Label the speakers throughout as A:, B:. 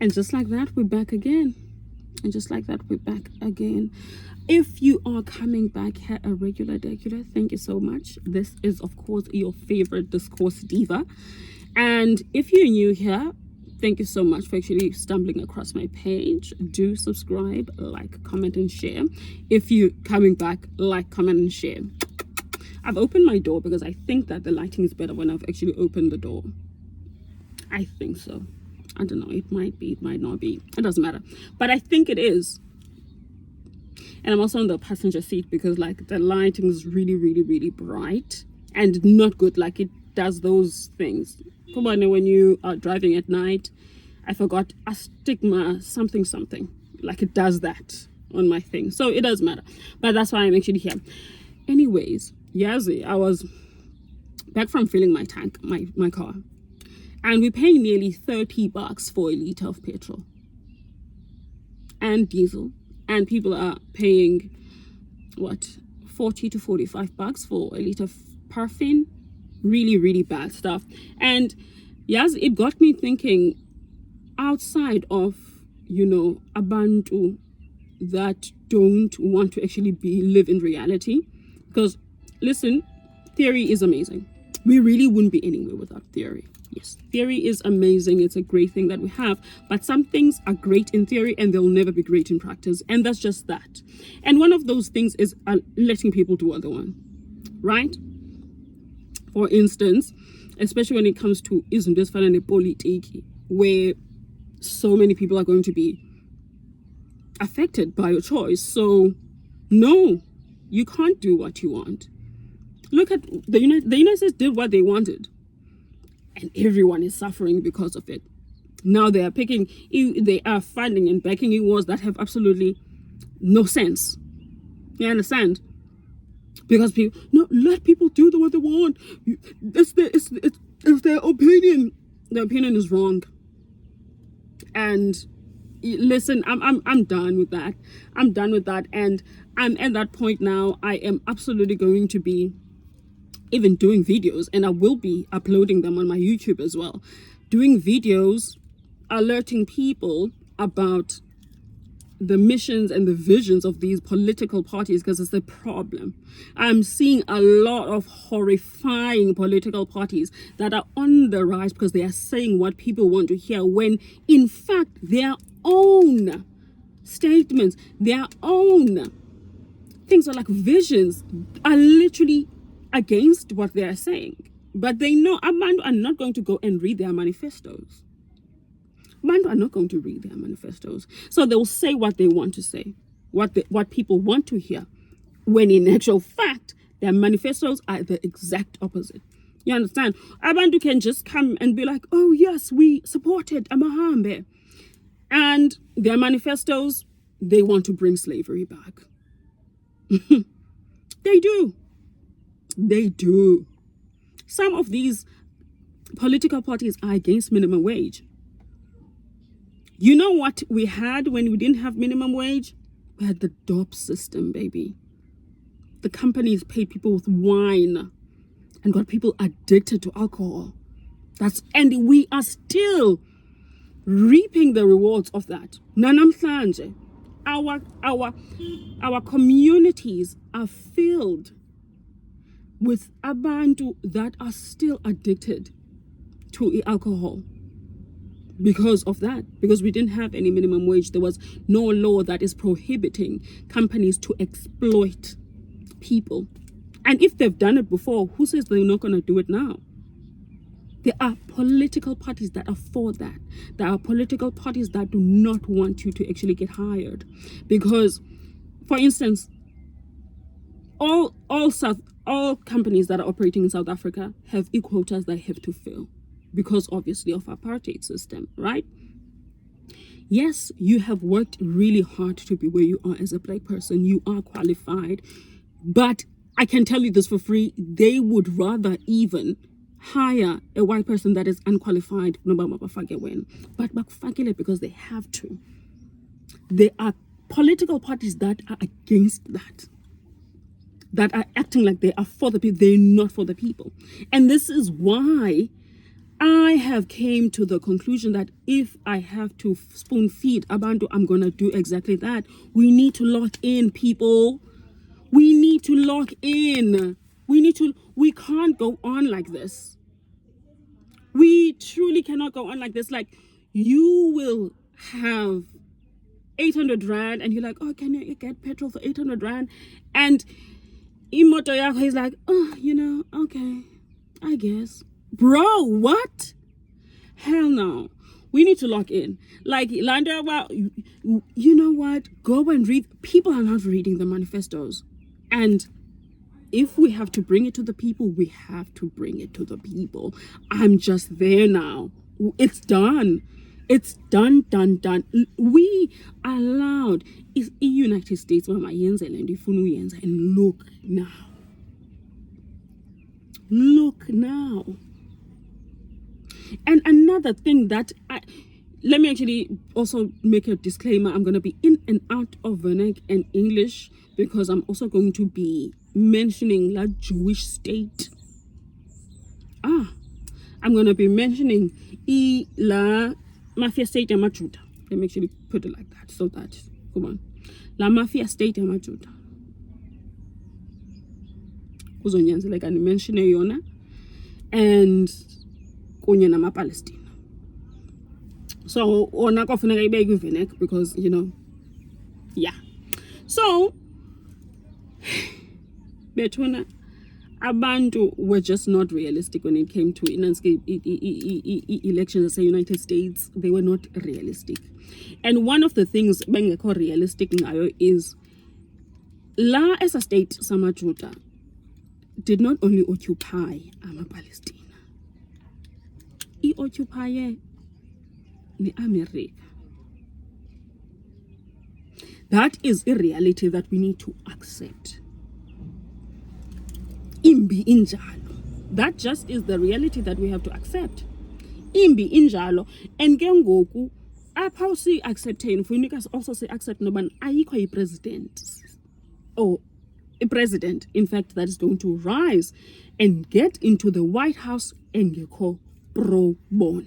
A: And just like that, we're back again. And just like that, we're back again. If you are coming back here a regular, thank you so much. This is, of course, your favorite discourse diva. And if you're new here, thank you so much for actually stumbling across my page. Do subscribe, like, comment, and share. If you're coming back, like, comment, and share. I've opened my door because I think that the lighting is better when I've actually opened the door. I think so. I don't know. It might be, it might not be. It doesn't matter. But I think it is. And I'm also on the passenger seat because like the lighting is really, really, really bright and not good. Like it does those things. Come on, when you are driving at night, I forgot astigma something. Like it does that on my thing. So it doesn't matter. But that's why I'm actually here. Anyways, Yazzie, I was back from filling my tank, my car. And we're paying nearly $30 for a liter of petrol and diesel. And people are paying, what, $40 to $45 for a liter of paraffin. Really, really bad stuff. And yes, it got me thinking, outside of, abantu that don't want to actually live in reality. Because, listen, theory is amazing. We really wouldn't be anywhere without theory. Yes, theory is amazing. It's a great thing that we have. But some things are great in theory and they'll never be great in practice. And that's just that. And one of those things is letting people do what they want. Right? For instance, especially when it comes to ism this politiki, where so many people are going to be affected by your choice. So, no, you can't do what you want. Look at the United States did what they wanted. And everyone is suffering because of it. Now they are funding and backing in wars that have absolutely no sense. You understand? Because let people do what they want. It's their opinion. Their opinion is wrong. And listen, I'm done with that. I'm done with that. And I'm at that point now. I am absolutely going to be even doing videos, and I will be uploading them on my YouTube as well. Doing videos, alerting people about the missions and the visions of these political parties, because it's a problem. I'm seeing a lot of horrifying political parties that are on the rise because they are saying what people want to hear, when in fact their own statements, their own things are like visions are literally against what they are saying. But they know Abantu are not going to go and read their manifestos. Abantu are not going to read their manifestos. So they'll say what they want to say, what people want to hear, when in actual fact, their manifestos are the exact opposite. You understand? Abantu can just come and be like, oh yes, we supported Amahambe. And their manifestos, they want to bring slavery back. They do. They do. Some of these political parties are against minimum wage. You know what we had when we didn't have minimum wage? We had the DOP system, baby. The companies paid people with wine and got people addicted to alcohol. And we are still reaping the rewards of that. Nanamhlanje, our communities are filled with abantu that are still addicted to alcohol because of that. Because we didn't have any minimum wage. There was no law that is prohibiting companies to exploit people. And if they've done it before, who says they're not going to do it now? There are political parties that are for that. There are political parties that do not want you to actually get hired. Because, for instance, all companies that are operating in South Africa have quotas they have to fill because obviously of apartheid system, right? Yes, you have worked really hard to be where you are as a black person. You are qualified. But I can tell you this for free, they would rather even hire a white person that is unqualified, but because they have to. There are political parties that are against that are acting like they are for the people. They're not for the people. And this is why I have came to the conclusion that if I have to spoon feed abantu, I'm going to do exactly that. We need to lock in, people. We need to lock in. We can't go on like this. We truly cannot go on like this. Like, you will have 800 rand and you're like, oh, can you get petrol for 800 rand? And imoto yakho is like, oh, okay, I guess. Bro, what? Hell no. We need to lock in. Like, Landa, you know what? Go and read. People are not reading the manifestos. And if we have to bring it to the people, we have to bring it to the people. I'm just there now. It's done. It's done. We allowed is United States and look now. Look now. And another thing that let me actually also make a disclaimer. I'm going to be in and out of Vernac and English because I'm also going to be mentioning la Jewish state. I'm going to be mentioning la mafia state ya Majuda. Let me actually put it like that so that, come on. La mafia state ya Majuda. Kuzonyanzeleka ni mention yona and kunye nama Palestine. So ona kofuneka ibeke iVernac because yeah. So Betuna abantu were just not realistic when it came to elections in the United States. They were not realistic. And one of the things bengekho realistic ngayo is la as a state Samajuda did not only occupy Palestine. It occupied the America. That is a reality that we need to accept. Imbi injalo. That just is the reality that we have to accept. Imbi injalo. And kengoku apha si accepting for unikas also say accept noban ayikho i-president or a president in fact that is going to rise and get into the White House engekho pro bona.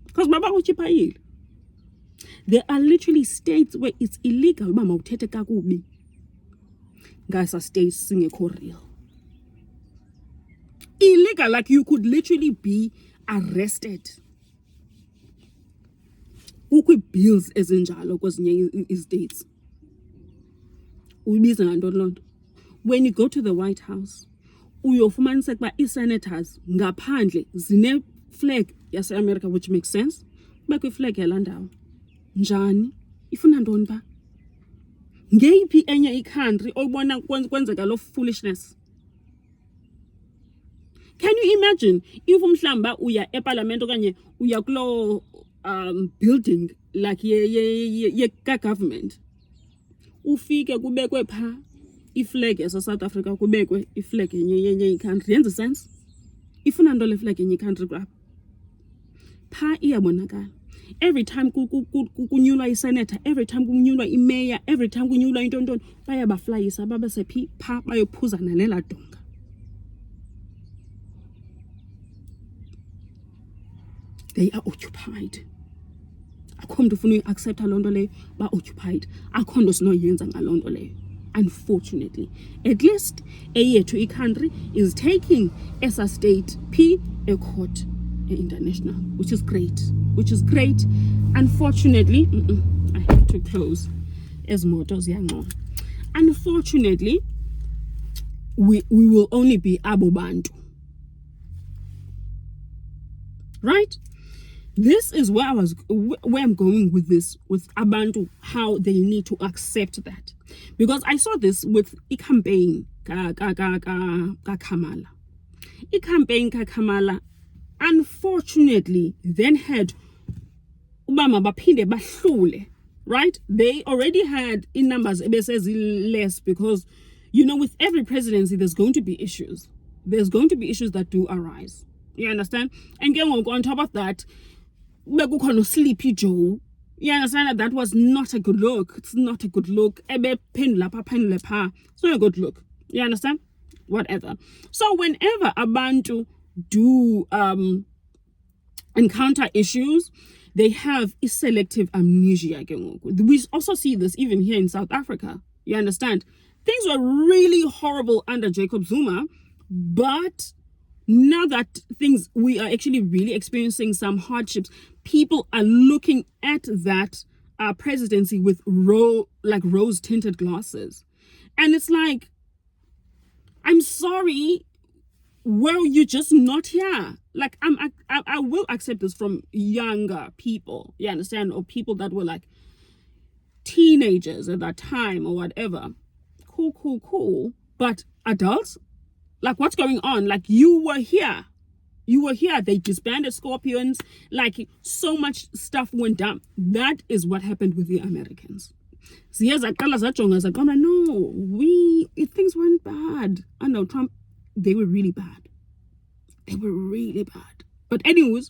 A: Because baba uchipayile. There are literally states where it's illegal uba mawuthethe kakubi ngasa states singekho real. Illegal, like you could literally be arrested. Ukwi bills ezinjalo kwezinye states. Ubiza ngantoni lonto? When you go to the White House, uyofumanisa ukuba i-senators ngaphandle zine flag yase-America, which makes sense. Bakwi flag yala ndawo. Njani? Ifuna ntoni ba? Ngeyiphi enye i-country oyibona kwenzeka lo foolishness? Can you imagine if umhlamba uya eParliament okanye uya kulo building like ye government ufike kubekwe pha iflag yase South Africa kubekwe iflag yenye i-country yenza sense? Ifuna nto le flag yenye i-country kwapha pha iyabonakala. Every time kunyulwa i-senator, every time kunyulwa i-mayor, every time kunyulwa into ntoni bayabaflyisa babese pha bayophuzana nela donga. They are occupied. Akho mntu ufuna uyi-accepta loo nto leyo ba-occupied. Akho nto sinoyenza ngaloo nto leyo. Unfortunately, at least eyethu i-country is taking as a state a court international, which is great. Unfortunately, I have to close as motors yangon. Unfortunately, we will only be abobantu. Right? This is where I'm going with this, with abantu, how they need to accept that. Because I saw this with i-campaign Kamala. I-campaign Kamala, unfortunately, then had Obama baphinde bahlule, right? They already had in numbers less because, with every presidency, there's going to be issues. There's going to be issues that do arise. You understand? And on top of that, Sleepy Joe. You understand that was not a good look. It's not a good look. It's not a good look. You understand? Whatever. So whenever abantu do encounter issues, they have a selective amnesia. We also see this even here in South Africa. You understand? Things were really horrible under Jacob Zuma, but now that we are actually really experiencing some hardships, people are looking at that presidency with rose-tinted glasses. And it's like, I'm sorry, were you just not here? Like, I will accept this from younger people, you understand, or people that were like teenagers at that time or whatever. Cool. But adults, like, what's going on? Like, you were here. They disbanded Scorpions. Like, so much stuff went down. That is what happened with the Americans. So yes, no, things weren't bad. I know Trump, they were really bad. But anyways,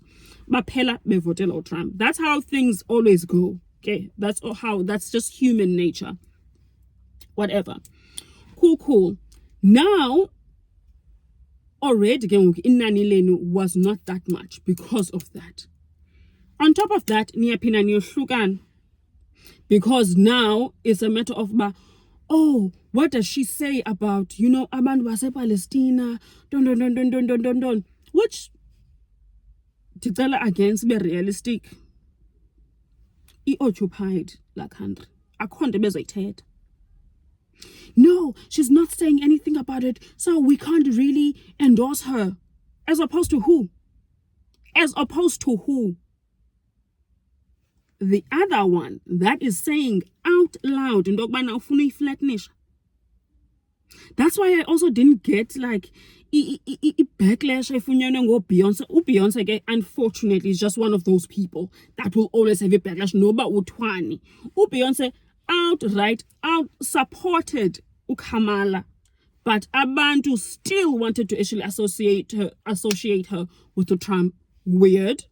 A: baphela bevotela Trump. That's how things always go. Okay, that's just human nature. Whatever. Cool. Now, already inani lenu was not that much because of that. On top of that, niyaphinda niyohlukan, because now it's a matter of what does she say about, abantu base Palestina, don, which ticela against be realistic. I-occupied la country. Akhonde bezoyithetha. No, she's not saying anything about it, so we can't really endorse her. As opposed to who? The other one that is saying out loud, that's why I also didn't get like backlash Beyonce. Beyonce, unfortunately, is just one of those people that will always have a backlash. No, but Beyonce outright supported Kamala, but abantu still wanted to actually associate her with the Trump. Weird,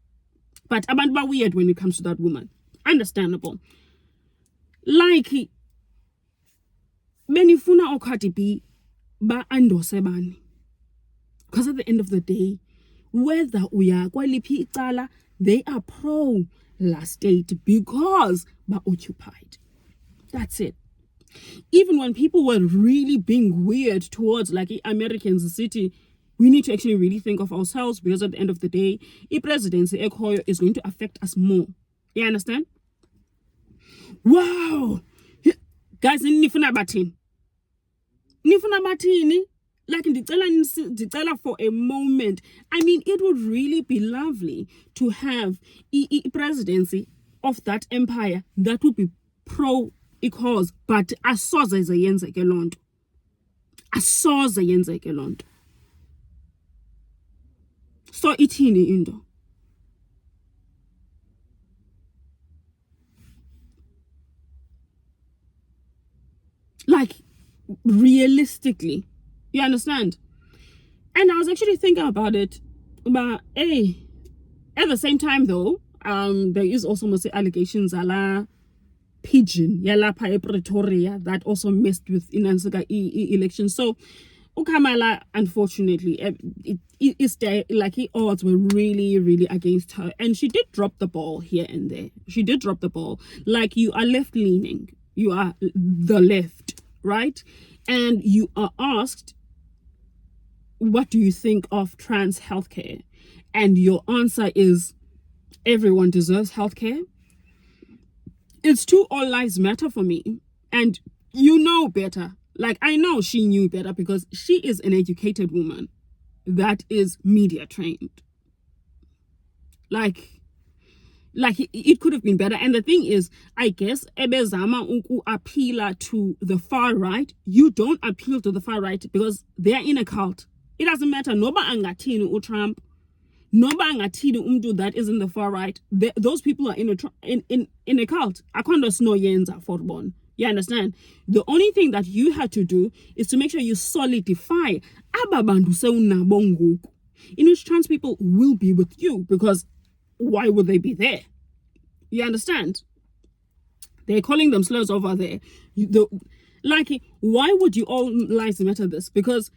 A: but abantu weird when it comes to that woman. Understandable. Like, benifuna Cardi B ba andose bani, because at the end of the day, whether we are kwaliphi icala, they are pro last state because ba occupied. That's it. Even when people were really being weird towards like Americans city, we need to actually really think of ourselves, because at the end of the day, the presidency is going to affect us more. You understand? Wow, guys, nifuna bathini? Like, ndicela for a moment. I mean, it would really be lovely to have a presidency of that empire that would be pro cause, but asoze zeyenzeke lonto. So ithini into. Like, realistically, you understand? And I was actually thinking about it, but at the same time though, there is also mostly allegations a la pigeon yalapha Pretoria that also messed with inansika election. So Kamala, unfortunately, it's like odds were really, really against her, and she did drop the ball here and there. Like, you are left leaning, you are the left, right? And you are asked, what do you think of trans healthcare? And your answer is, everyone deserves healthcare. It's too all lives matter for me, and you know better. Like, I know she knew better because she is an educated woman that is media trained. Like it could have been better. And the thing is, I guess ebezama uku appeal to the far right. You don't appeal to the far right because they are in a cult. It doesn't matter. Noba angatini u Trump, noba angatini umdu that is in the far right. Those people are in a cult. Akondo sno yenza for one. You understand? The only thing that you had to do is to make sure you solidify ababandu se unabongo, in which trans people will be with you, because why would they be there? You understand? They're calling them slurs over there. Why would you all lives matter this? Because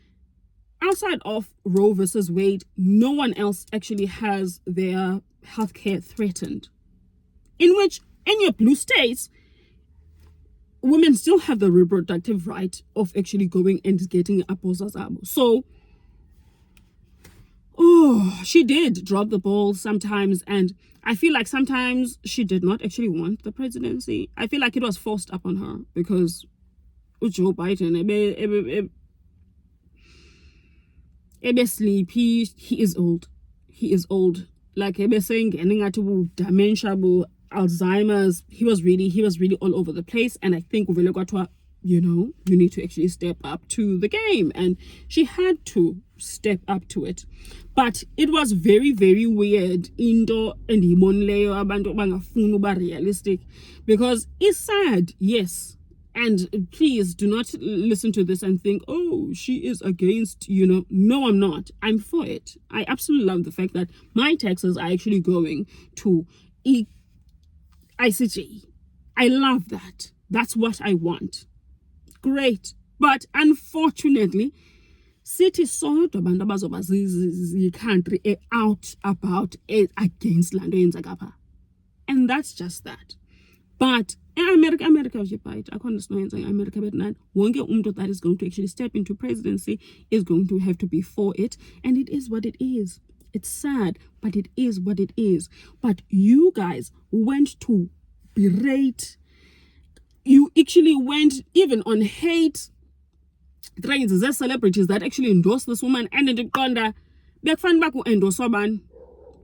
A: outside of Roe versus Wade, no one else actually has their healthcare threatened, in which in your blue states, women still have the reproductive right of actually going and getting a posazabo. So, she did drop the ball sometimes, and I feel like sometimes she did not actually want the presidency. I feel like it was forced upon her because Joe Biden, sleepy. He is old. He is old. Like saying, dementia, Alzheimer's. He was really all over the place. And I think you need to actually step up to the game, and she had to step up to it. But it was very, very weird into and abantu bangafuni uba realistic, because it's sad, yes. And please do not listen to this and think, oh, she is against, No, I'm not. I'm for it. I absolutely love the fact that my taxes are actually going to ICJ. I love that. That's what I want. Great. But unfortunately, city sodwa abantu abazoba country out about it against land oyenzeka. And that's just that. But America occupied. I can't know America, but not one that is going to actually step into presidency is going to have to be for it. And it is what it is. It's sad, but it is what it is. But you guys went to berate. You actually went even on hate trains. There's celebrities that actually endorse this woman, and the Konda endorse one,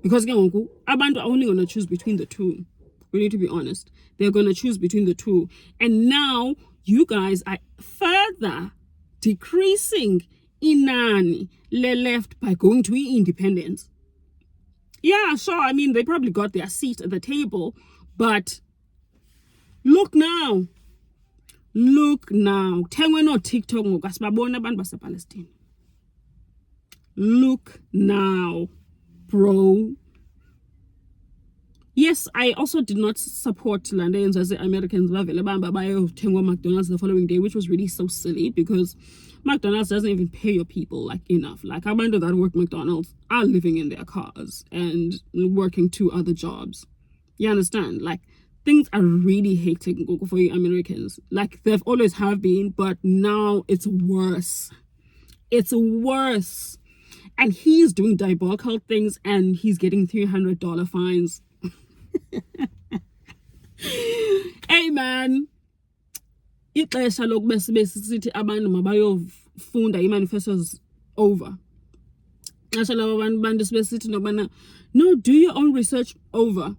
A: because abantu are only going to choose between the two. We need to be honest. They're going to choose between the two. And now you guys are further decreasing inani left by going to independence. Yeah, sure. I mean, they probably got their seat at the table, but look now. Thengwe no TikTok ngokasibabona abantu basePalestine. Look now, bro. Yes, I also did not support Landans as the Americans love McDonald's the following day, which was really so silly, because McDonald's doesn't even pay your people enough. Like, I wonder that work McDonald's are living in their cars and working 2 other jobs. You understand? Like, things are really hectic for you Americans. Like, they've always have been, but now it's worse. It's worse. And he's doing diabolical things, and he's getting $300 fines. Hey man, ixesha lokuba sibe sithi abantu mabayofunda imanifestos over. Ixesha labo abantu sibe sithi nokubana no, do your own research over.